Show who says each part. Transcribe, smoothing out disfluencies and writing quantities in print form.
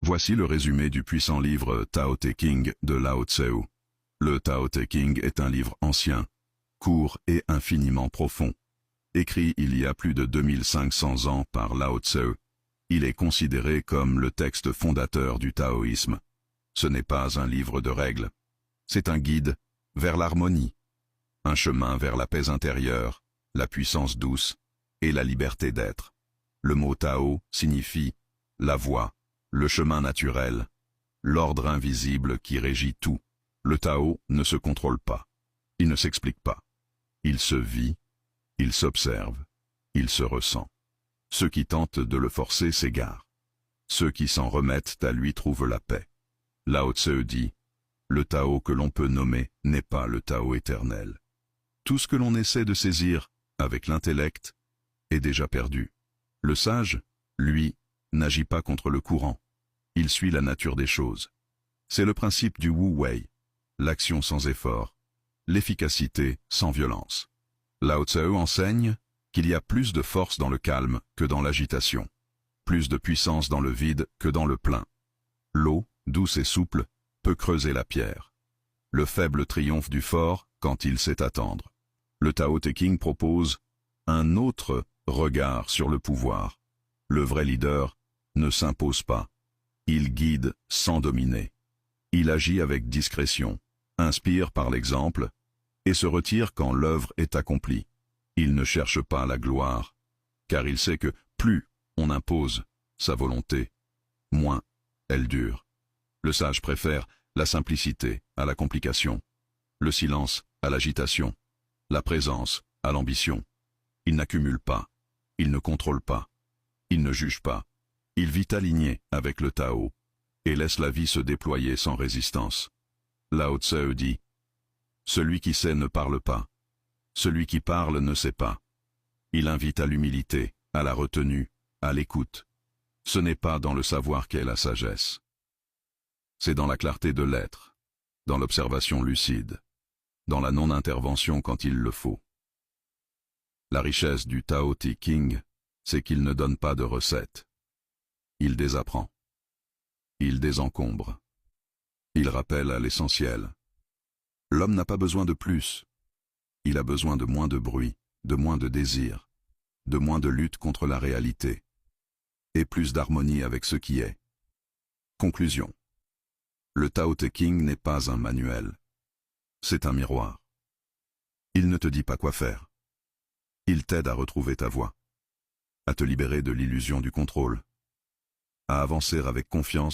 Speaker 1: Voici le résumé du puissant livre Tao Te Ching de Lao Tseu. Le Tao Te Ching est un livre ancien, court et infiniment profond. Écrit il y a plus de 2500 ans par Lao Tseu, il est considéré comme le texte fondateur du taoïsme. Ce n'est pas un livre de règles, c'est un guide vers l'harmonie, un chemin vers la paix intérieure, la puissance douce et la liberté d'être. Le mot Tao signifie la voie, le chemin naturel, l'ordre invisible qui régit tout. Le Tao ne se contrôle pas, il ne s'explique pas. Il se vit, il s'observe, il se ressent. Ceux qui tentent de le forcer s'égarent. Ceux qui s'en remettent à lui trouvent la paix. Lao Tseu dit, le Tao que l'on peut nommer n'est pas le Tao éternel. Tout ce que l'on essaie de saisir avec l'intellect est déjà perdu. Le sage, lui, n'agit pas contre le courant. Il suit la nature des choses. C'est le principe du Wu Wei, l'action sans effort, l'efficacité sans violence. Lao Tseu enseigne qu'il y a plus de force dans le calme que dans l'agitation, plus de puissance dans le vide que dans le plein. L'eau, douce et souple, peut creuser la pierre. Le faible triomphe du fort quand il sait attendre. Le Tao Te Ching propose un autre regard sur le pouvoir. Le vrai leader ne s'impose pas. Il guide sans dominer. Il agit avec discrétion, inspire par l'exemple et se retire quand l'œuvre est accomplie. Il ne cherche pas la gloire, car il sait que plus on impose sa volonté, moins elle dure. Le sage préfère la simplicité à la complication, le silence à l'agitation, la présence à l'ambition. Il n'accumule pas, il ne contrôle pas, il ne juge pas. Il vit aligné avec le Tao et laisse la vie se déployer sans résistance. Lao Tseu dit, celui qui sait ne parle pas, celui qui parle ne sait pas. Il invite à l'humilité, à la retenue, à l'écoute. Ce n'est pas dans le savoir qu'est la sagesse. C'est dans la clarté de l'être, dans l'observation lucide, dans la non-intervention quand il le faut. La richesse du Tao Te Ching, c'est qu'il ne donne pas de recettes. Il désapprend. Il désencombre. Il rappelle à l'essentiel. L'homme n'a pas besoin de plus. Il a besoin de moins de bruit, de moins de désir, de moins de lutte contre la réalité, et plus d'harmonie avec ce qui est. Conclusion. Le Tao Te Ching n'est pas un manuel. C'est un miroir. Il ne te dit pas quoi faire. Il t'aide à retrouver ta voie, à te libérer de l'illusion du contrôle, à avancer avec confiance